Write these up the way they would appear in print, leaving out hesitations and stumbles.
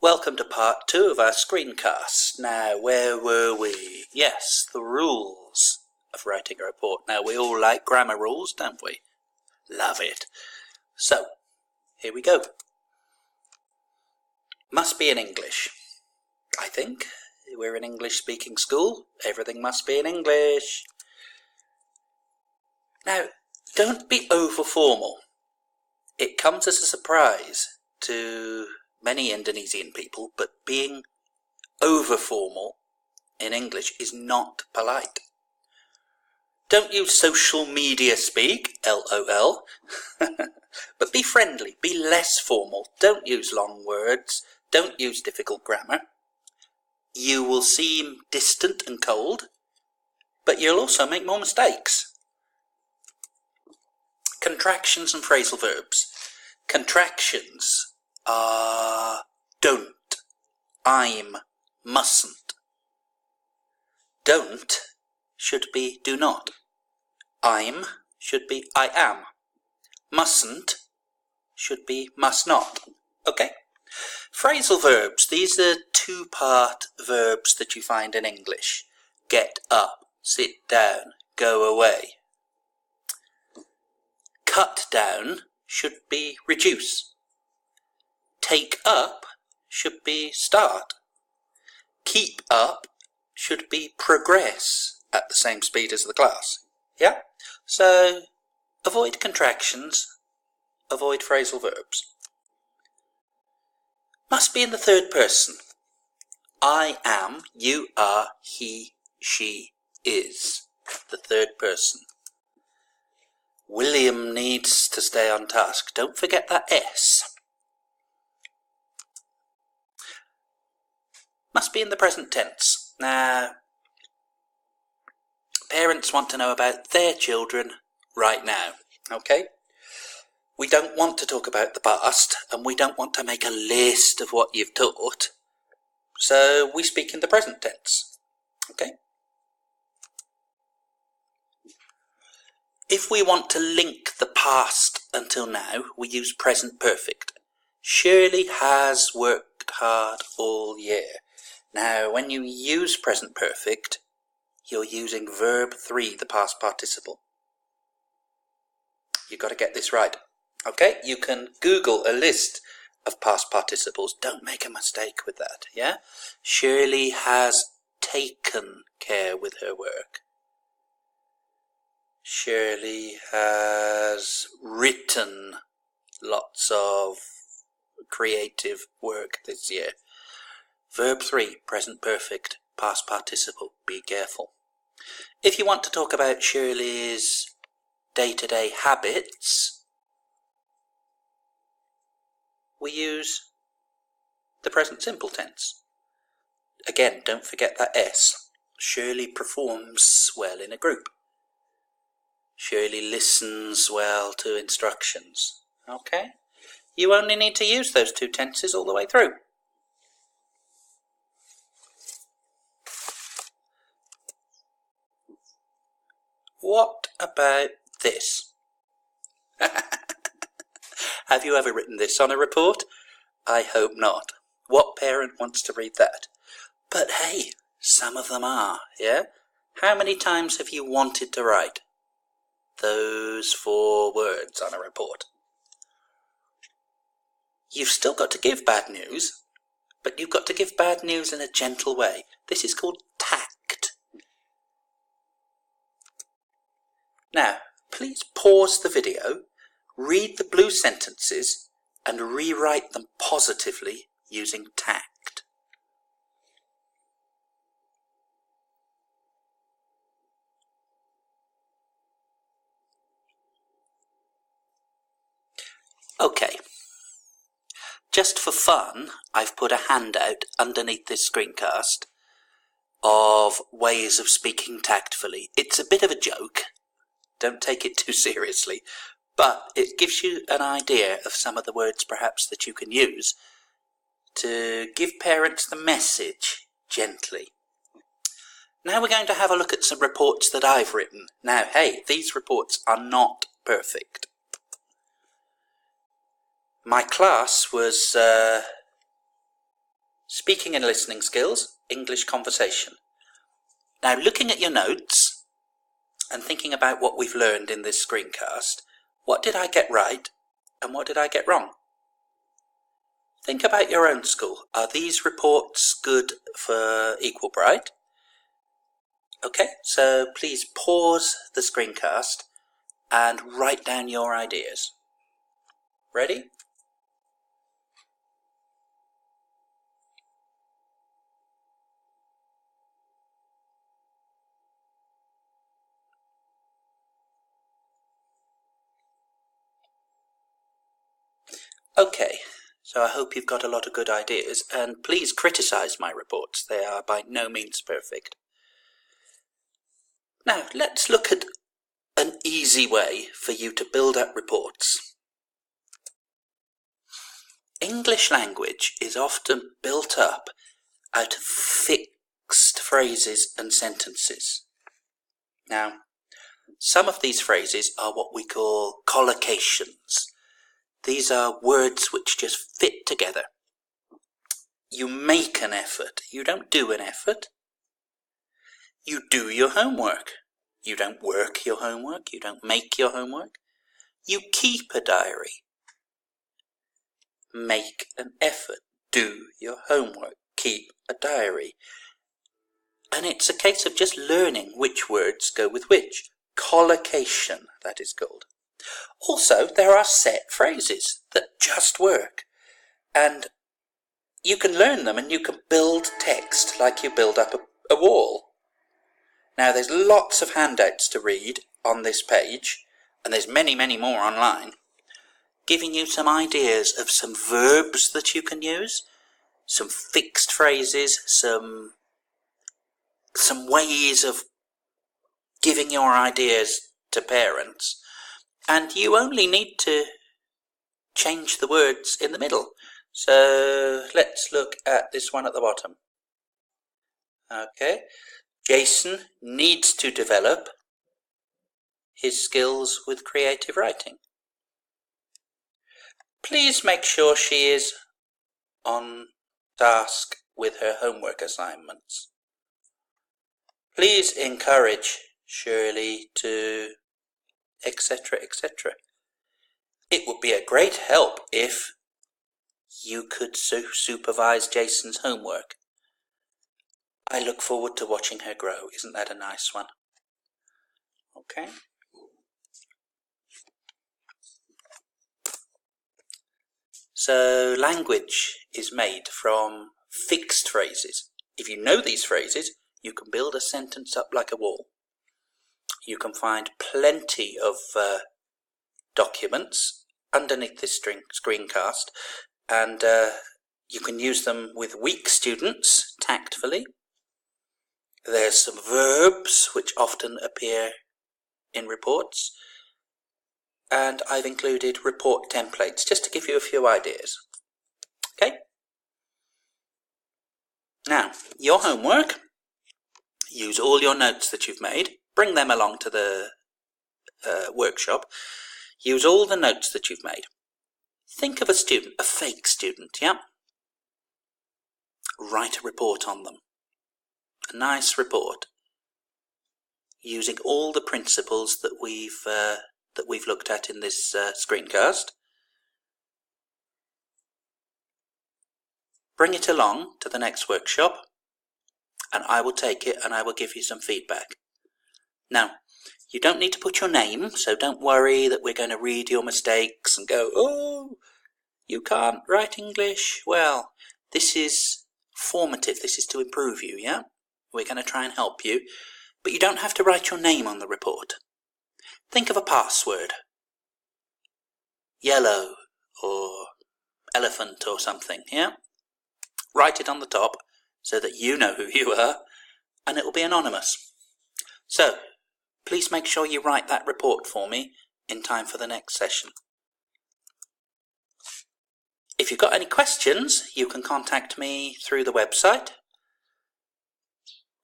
Welcome to part 2 of our screencast. Now, where were we? Yes, the rules of writing a report. Now, we all like grammar rules, don't we? Love it. So, here we go. Must be in English. I think we're an English-speaking school. Everything must be in English. Now, don't be over-formal. It comes as a surprise to many Indonesian people, but being over-formal in English is not polite. Don't use social media speak, LOL, but be friendly, be less formal. Don't use long words, don't use difficult grammar. You will seem distant and cold, but you'll also make more mistakes. Contractions and phrasal verbs. Contractions are don't, I'm, mustn't. Don't should be do not. I'm should be I am. Mustn't should be must not. Okay? Phrasal verbs. These are two-part verbs that you find in English. Get up, sit down, go away. Cut down should be reduce. Take up should be start. Keep up should be progress at the same speed as the class. Yeah? So, avoid contractions, avoid phrasal verbs. Must be in the third person. I am, you are, he, she, is. The third person. William needs to stay on task. Don't forget that S. Must be in the present tense. Now, parents want to know about their children right now, okay? We don't want to talk about the past, and we don't want to make a list of what you've taught, so we speak in the present tense, okay? If we want to link the past until now, we use present perfect. Shirley has worked hard all year. Now, when you use present perfect, you're using verb 3, the past participle. You've got to get this right. Okay? You can Google a list of past participles. Don't make a mistake with that, yeah? Shirley has taken care with her work. Shirley has written lots of creative work this year. Verb 3, present perfect, past participle. Be careful. If you want to talk about Shirley's day-to-day habits, we use the present simple tense. Again, don't forget that S. Shirley performs well in a group. Shirley listens well to instructions. Okay? You only need to use those two tenses all the way through. What about this? Have you ever written this on a report? I hope not. What parent wants to read that? But hey, some of them are, yeah? How many times have you wanted to write those 4 words on a report? You've still got to give bad news, but you've got to give bad news in a gentle way. This is called tact. Now, please pause the video, read the blue sentences, and rewrite them positively using tact. Okay. Just for fun, I've put a handout underneath this screencast of ways of speaking tactfully. It's a bit of a joke. Don't take it too seriously, but it gives you an idea of some of the words perhaps that you can use to give parents the message gently. Now we're going to have a look at some reports that I've written. Now, hey, these reports are not perfect. My class was Speaking and listening skills, English conversation. Now, looking at your notes and thinking about what we've learned in this screencast, what did I get right and what did I get wrong? Think about your own school. Are these reports good for Equal Bright? Okay, so please pause the screencast and write down your ideas. Ready? Okay, so I hope you've got a lot of good ideas, and please criticise my reports. They are by no means perfect. Now, let's look at an easy way for you to build up reports. English language is often built up out of fixed phrases and sentences. Now, some of these phrases are what we call collocations. These are words which just fit together. You make an effort. You don't do an effort. You do your homework. You don't work your homework. You don't make your homework. You keep a diary. Make an effort. Do your homework. Keep a diary. And it's a case of just learning which words go with which. Collocation, that is called. Also, there are set phrases that just work. And you can learn them and you can build text like you build up a wall. Now, there's lots of handouts to read on this page, and there's many, many more online, giving you some ideas of some verbs that you can use, some fixed phrases, some ways of giving your ideas to parents, and you only need to change the words in the middle. So let's look at this one at the bottom. Okay, Jason needs to develop his skills with creative writing. Please make sure she is on task with her homework assignments. Please encourage Shirley to etc., etc. It would be a great help if you could supervise Jason's homework. I look forward to watching her grow. Isn't that a nice one? Okay. So language is made from fixed phrases. If you know these phrases, you can build a sentence up like a wall. You can find plenty of documents underneath this screencast, and you can use them with weak students tactfully. There's some verbs which often appear in reports, and I've included report templates just to give you a few ideas. Okay? Now, your homework, use all your notes that you've made, bring them along to the workshop, use all the notes that you've made. Think of a student, a fake student, yeah? Write a report on them. A nice report, using all the principles that we've looked at in this screencast. Bring it along to the next workshop, and I will take it and I will give you some feedback. Now, you don't need to put your name, so don't worry that we're going to read your mistakes and go, oh, you can't write English. Well, this is formative. This is to improve you, yeah? We're going to try and help you, but you don't have to write your name on the report. Think of a password. Yellow or elephant or something, yeah? Write it on the top so that you know who you are, and it will be anonymous. So, please make sure you write that report for me in time for the next session. If you've got any questions, you can contact me through the website,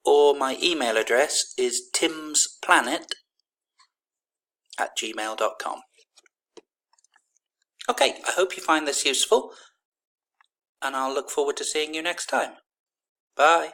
or my email address is timsplanet@gmail.com. Okay, I hope you find this useful. and I'll look forward to seeing you next time. Bye.